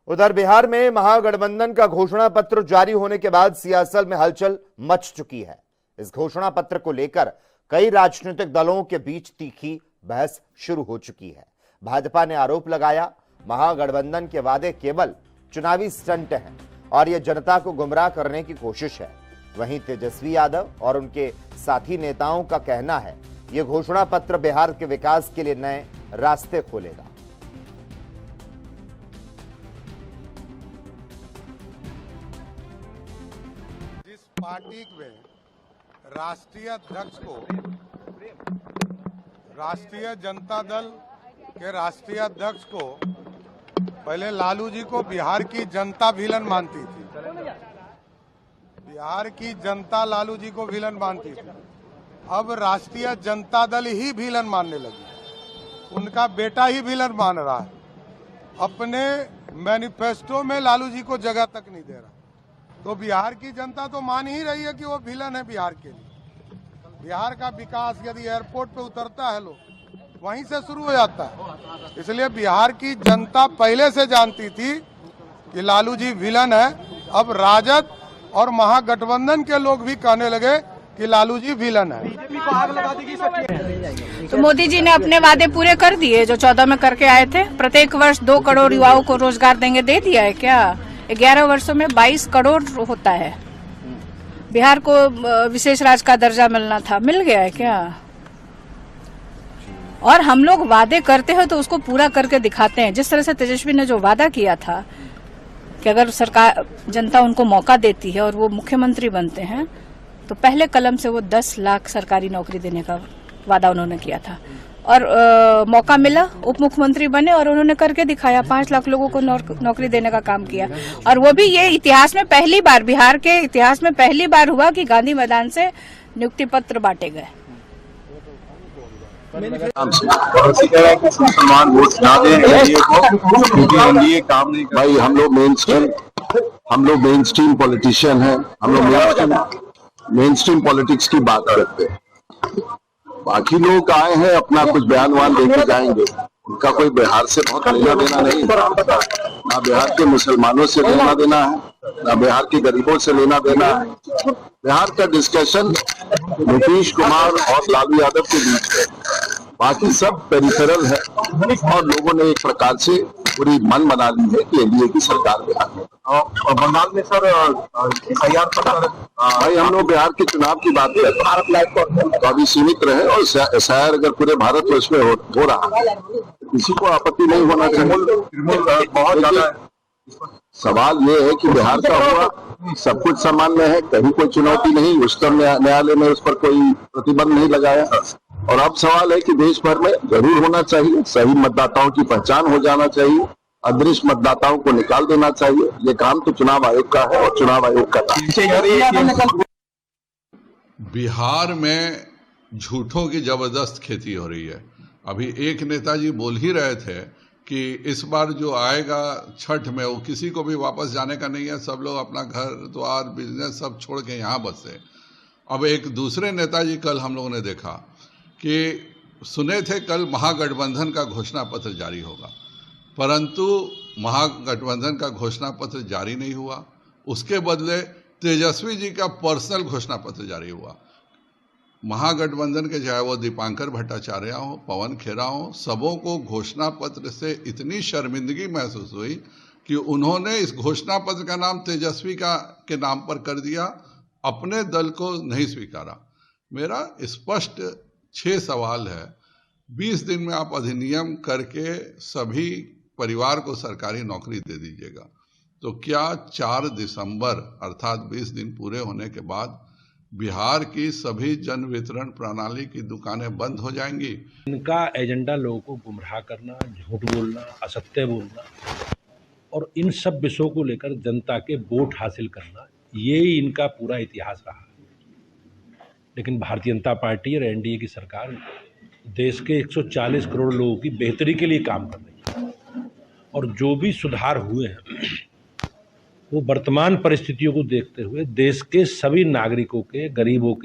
उधर बिहार में महागठबंधन का घोषणा पत्र जारी होने के बाद सियासत में हलचल मच चुकी है। इस घोषणा पत्र को लेकर कई राजनीतिक दलों के बीच तीखी बहस शुरू हो चुकी है। भाजपा ने आरोप लगाया, महागठबंधन के वादे केवल चुनावी स्टंट हैं और यह जनता को गुमराह करने की कोशिश है। वहीं तेजस्वी यादव और उनके साथी नेताओं का कहना है, यह घोषणा पत्र बिहार के विकास के लिए नए रास्ते खोलेगा। जिस पार्टी में राष्ट्रीय अध्यक्ष को राष्ट्रीय जनता दल के राष्ट्रीय अध्यक्ष को पहले लालू जी को बिहार की जनता विलन मानती थी। बिहार की जनता लालू जी को विलन मानती थी, अब राष्ट्रीय जनता दल ही विलन मानने लगी। उनका बेटा ही विलन मान रहा है। अपने मैनिफेस्टो में लालू जी को जगह तक नहीं दे रहा। तो बिहार की जनता तो मान ही रही है कि वो विलन है बिहार के लिए। बिहार का विकास यदि एयरपोर्ट पे उतरता है लोग वहीं से शुरू हो जाता है। इसलिए बिहार की जनता पहले से जानती थी कि लालू जी विलन है। अब राजद और महागठबंधन के लोग भी कहने लगे कि लालू जी विलन है। तो मोदी जी ने अपने वादे पूरे कर दिए जो 14 में करके आए थे। प्रत्येक वर्ष 2 करोड़ युवाओं को रोजगार देंगे, दे दिया है क्या? 11 वर्षों में 22 करोड़ होता है। बिहार को विशेष राज्य का दर्जा मिलना था, मिल गया है क्या? और हम लोग वादे करते हैं तो उसको पूरा करके दिखाते हैं। जिस तरह से तेजस्वी ने जो वादा किया था कि अगर सरकार जनता उनको मौका देती है और वो मुख्यमंत्री बनते हैं तो पहले कलम से वो 10 लाख सरकारी नौकरी देने का वादा उन्होंने किया था। और मौका मिला, उप मुख्यमंत्री बने और उन्होंने करके दिखाया। 5 लाख लोगों को नौकरी देने का काम किया। और वो भी ये इतिहास में पहली बार, बिहार के इतिहास में पहली बार हुआ कि गांधी मैदान से नियुक्ति पत्र बांटे गए। मुसलमान वोट ना दें एनडीए को, क्योंकि एनडीए काम नहीं। भाई हम लोग मेन स्ट्रीम पॉलिटिशियन हैं। हम लोग मेन स्ट्रीम पॉलिटिक्स की बात करते हैं। बाकी लोग आए हैं अपना कुछ बयान देके जाएंगे। उनका कोई बिहार से बहुत लेना देना नहीं, ना बिहार के मुसलमानों से लेना देना है, ना बिहार के गरीबों से लेना देना है। बिहार का डिस्कशन नीतीश कुमार और लालू यादव के बीच है, बाकी सब पेरिफेरल है। और लोगों ने एक प्रकार से पूरी मन बना ली है कि एनडीए की सरकार बिहार में। और बंगाल में सर भाई हम लोग बिहार के चुनाव की बात करते हैं तो अभी सीमित रहे। और एसआईआर अगर पूरे भारतवर्ष में हो रहा है किसी को आपत्ति नहीं होना चाहिए। बहुत ज्यादा सवाल ये है कि बिहार का हुआ, सब कुछ सामान्य है, कहीं कोई चुनौती नहीं। उच्चतम न्यायालय ने उस पर कोई प्रतिबंध नहीं लगाया। और अब सवाल है कि देश भर में जरूर होना चाहिए, सही मतदाताओं की पहचान हो जाना चाहिए, अदृश्य मतदाताओं को निकाल देना चाहिए। ये काम तो चुनाव आयोग का है और चुनाव आयोग का काम। बिहार में झूठों की जबरदस्त खेती हो रही है। अभी एक नेताजी बोल ही रहे थे कि इस बार जो आएगा छठ में वो किसी को भी वापस जाने का नहीं है, सब लोग अपना घर द्वार बिजनेस सब छोड़ के यहाँ बसे। अब एक दूसरे नेताजी कल हम लोगों ने देखा कि सुने थे कल महागठबंधन का घोषणा पत्र जारी होगा, परंतु महागठबंधन का घोषणा पत्र जारी नहीं हुआ। उसके बदले तेजस्वी जी का पर्सनल घोषणा पत्र जारी हुआ। महागठबंधन के चाहे वो दीपांकर भट्टाचार्य हो, पवन खेरा हो, सबों को घोषणा पत्र से इतनी शर्मिंदगी महसूस हुई कि उन्होंने इस घोषणा पत्र का नाम तेजस्वी के नाम पर कर दिया, अपने दल को नहीं स्वीकारा। मेरा स्पष्ट 6 सवाल है। 20 दिन में आप अधिनियम करके सभी परिवार को सरकारी नौकरी दे दीजिएगा, तो क्या 4 दिसंबर अर्थात 20 दिन पूरे होने के बाद बिहार की सभी जन वितरण प्रणाली की दुकानें बंद हो जाएंगी? इनका एजेंडा लोगों को गुमराह करना, झूठ बोलना, असत्य बोलना और इन सब विषयों को लेकर जनता के वोट हासिल करना, ये इनका पूरा इतिहास रहा। लेकिन भारतीय जनता पार्टी और एनडीए की सरकार देश के 140 करोड़ लोगों की बेहतरी के लिए काम कर रही है। और जो भी सुधार हुए हैं वो वर्तमान परिस्थितियों को देखते हुए देश के सभी नागरिकों के, गरीबों के